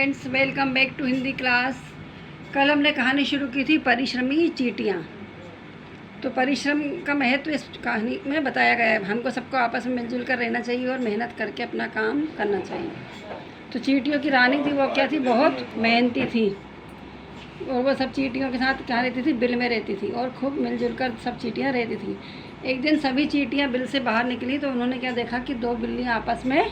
Friends, welcome back to Hindi class. कल हमने कहानी शुरू की थी परिश्रमी चींटियाँ। तो परिश्रम का महत्व इस कहानी में बताया गया है। हमको सबको आपस में मिलजुल कर रहना चाहिए और मेहनत करके अपना काम करना चाहिए। तो चींटियों की रानी थी, वो क्या थी, बहुत मेहनती थी और वो सब चींटियों के साथ क्या रहती थी, बिल में रहती थी और खूब मिलजुल कर सब चींटियाँ रहती थी। एक दिन सभी चींटियाँ बिल से बाहर निकली तो उन्होंने क्या देखा कि दो बिल्लियाँ आपस में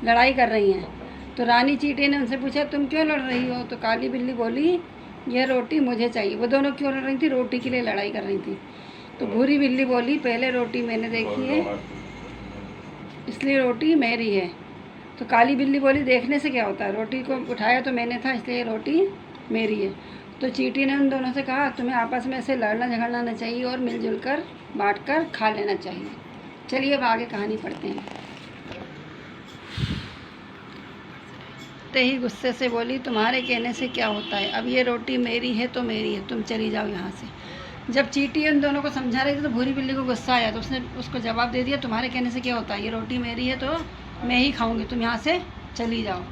लड़ाई कर रही हैं। तो रानी चींटी ने उनसे पूछा, तुम क्यों लड़ रही हो? तो काली बिल्ली बोली, यह रोटी मुझे चाहिए। वो दोनों क्यों लड़ रही थी? रोटी के लिए लड़ाई कर रही थी। तो भूरी बिल्ली बोली, पहले रोटी मैंने देखी है इसलिए रोटी मेरी है। तो काली बिल्ली बोली, देखने से क्या होता है, रोटी को उठाया तो मैंने था इसलिए रोटी मेरी है। तो चींटी ने उन दोनों से कहा, तुम्हें आपस में ऐसे लड़ना झगड़ना नहीं चाहिए और मिलजुल कर बाँट कर खा लेना चाहिए। चलिए अब आगे कहानी पढ़ते हैं। ते ही गुस्से से बोली, तुम्हारे कहने से क्या होता है, अब ये रोटी मेरी है तो मेरी है, तुम चली जाओ यहाँ से। जब चींटी उन दोनों को समझा रही थी तो भूरी बिल्ली को गुस्सा आया तो उसने उसको जवाब दे दिया, तुम्हारे कहने से क्या होता है, ये रोटी मेरी है तो मैं ही खाऊंगी, तुम यहाँ से चली जाओ।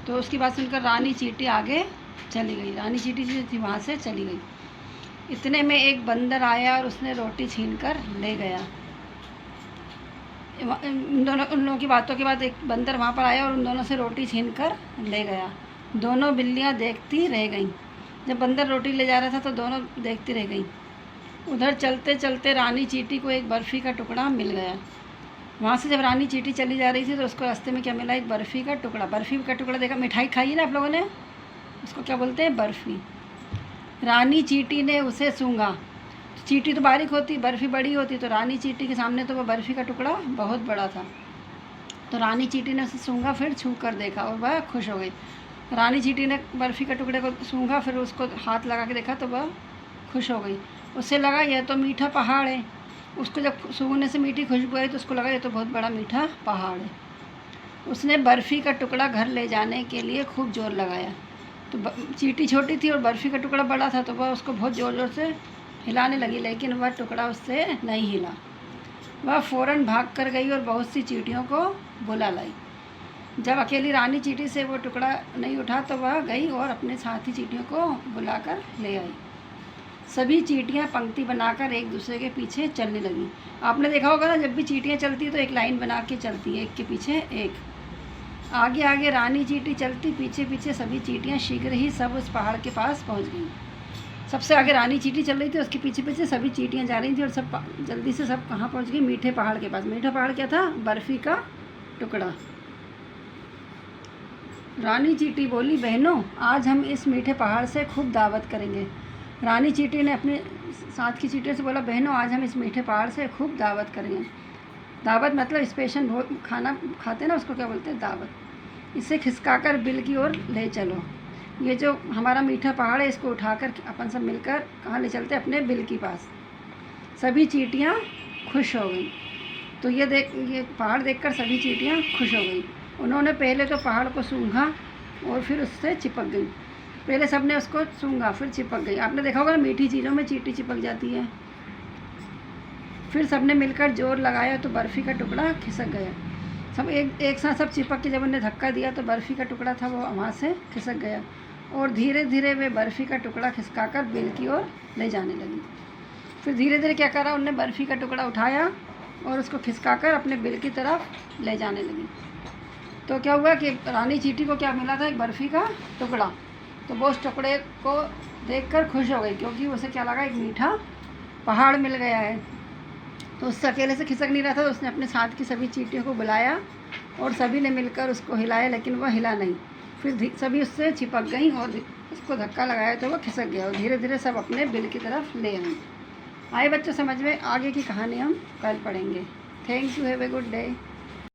तो उसकी बात सुनकर रानी चींटी आगे चली गई। रानी चींटी जो थी वहाँ से चली गई। इतने में एक बंदर आया और उसने रोटी छीन कर ले गया। उन लोगों की बातों के बाद एक बंदर वहाँ पर आया और उन दोनों से रोटी छीन कर ले गया। दोनों बिल्लियाँ देखती रह गईं। जब बंदर रोटी ले जा रहा था तो दोनों देखती रह गईं। उधर चलते चलते रानी चींटी को एक बर्फ़ी का टुकड़ा मिल गया। वहाँ से जब रानी चींटी चली जा रही थी तो उसको रास्ते में क्या मिला, एक बर्फ़ी का टुकड़ा। बर्फ़ी का टुकड़ा देखा, मिठाई खाई ना आप लोगों ने, उसको क्या बोलते हैं, बर्फ़ी। रानी चींटी ने उसे सूंघा। चींटी तो बारीक होती, बर्फ़ी बड़ी होती, तो रानी चींटी के सामने तो वो बर्फ़ी का टुकड़ा बहुत बड़ा था। तो रानी चींटी ने उसे सूंघा, फिर छू कर देखा और वह खुश हो गई। रानी चींटी ने बर्फ़ी के टुकड़े को सूंघा, फिर उसको हाथ लगा के देखा तो वह खुश हो गई। उससे लगा यह तो मीठा पहाड़ है। उसको जब सूंघने से मीठी खुशबू आई तो उसको लगा यह तो बहुत बड़ा मीठा पहाड़ है। उसने बर्फ़ी का टुकड़ा घर ले जाने के लिए खूब जोर लगाया। तो चींटी छोटी थी और बर्फ़ी का टुकड़ा बड़ा था तो वह उसको बहुत ज़ोर ज़ोर से हिलाने लगी, लेकिन वह टुकड़ा उससे नहीं हिला। वह फ़ौरन भाग कर गई और बहुत सी चींटियों को बुला लाई। जब अकेली रानी चींटी से वो टुकड़ा नहीं उठा तो वह गई और अपने साथी चींटियों को बुलाकर ले आई। सभी चींटियां पंक्ति बनाकर एक दूसरे के पीछे चलने लगी। आपने देखा होगा ना, जब भी चींटियां चलती है तो एक लाइन बना के चलती है, एक के पीछे एक। आगे आगे रानी चींटी चलती, पीछे पीछे सभी चींटियां शीघ्र ही सब उस पहाड़ के पास पहुँच गई। सबसे आगे रानी चींटी चल रही थी, उसके पीछे पीछे सभी चींटियां जा रही थी और सब जल्दी से सब कहाँ पहुँच गई, मीठे पहाड़ के पास। मीठा पहाड़ क्या था, बर्फ़ी का टुकड़ा। रानी चींटी बोली, बहनों आज हम इस मीठे पहाड़ से खूब दावत करेंगे। रानी चींटी ने अपने साथ की चींटियों से बोला, बहनों आज हम इस मीठे पहाड़ से खूब दावत करेंगे। दावत मतलब स्पेशल खाना खाते ना, उसको क्या बोलते हैं, दावत। इसे खिसकाकर बिल की ओर ले चलो। ये जो हमारा मीठा पहाड़ है इसको उठाकर अपन सब मिलकर कहाँ ले चलते, अपने बिल के पास। सभी चींटियाँ खुश हो गई। तो ये पहाड़ देखकर सभी चींटियाँ खुश हो गई। उन्होंने पहले तो पहाड़ को सूंघा और फिर उससे चिपक गई। पहले सब ने उसको सूंघा फिर चिपक गई। आपने देखा होगा मीठी चीज़ों में चींटी चिपक जाती है। फिर सब ने मिलकर जोर लगाया तो बर्फ़ी का टुकड़ा खिसक गया। सब एक साथ सब चिपक के जब उन्हें धक्का दिया तो बर्फ़ी का टुकड़ा था वो वहाँ से खिसक गया और धीरे धीरे वे बर्फ़ी का टुकड़ा खिसकाकर बिल की ओर ले जाने लगी। फिर धीरे धीरे क्या करा, उनने बर्फ़ी का टुकड़ा उठाया और उसको खिसकाकर अपने बिल की तरफ ले जाने लगी। तो क्या हुआ कि रानी चींटी को क्या मिला था, एक बर्फ़ी का टुकड़ा। तो वो उस टुकड़े को देखकर खुश हो गई क्योंकि उसे क्या लगा, एक मीठा पहाड़ मिल गया है। तो उससे अकेले से खिसक नहीं रहा था, तो उसने अपने साथ की सभी चींटियों को बुलाया और सभी ने मिलकर उसको हिलाया, लेकिन वह हिला नहीं। फिर सभी उससे चिपक गई और उसको धक्का लगाया तो वह खिसक गया और धीरे धीरे सब अपने बिल की तरफ ले आए। आए बच्चों समझ में, आगे की कहानी हम कल पढ़ेंगे। Thank you, have a good day.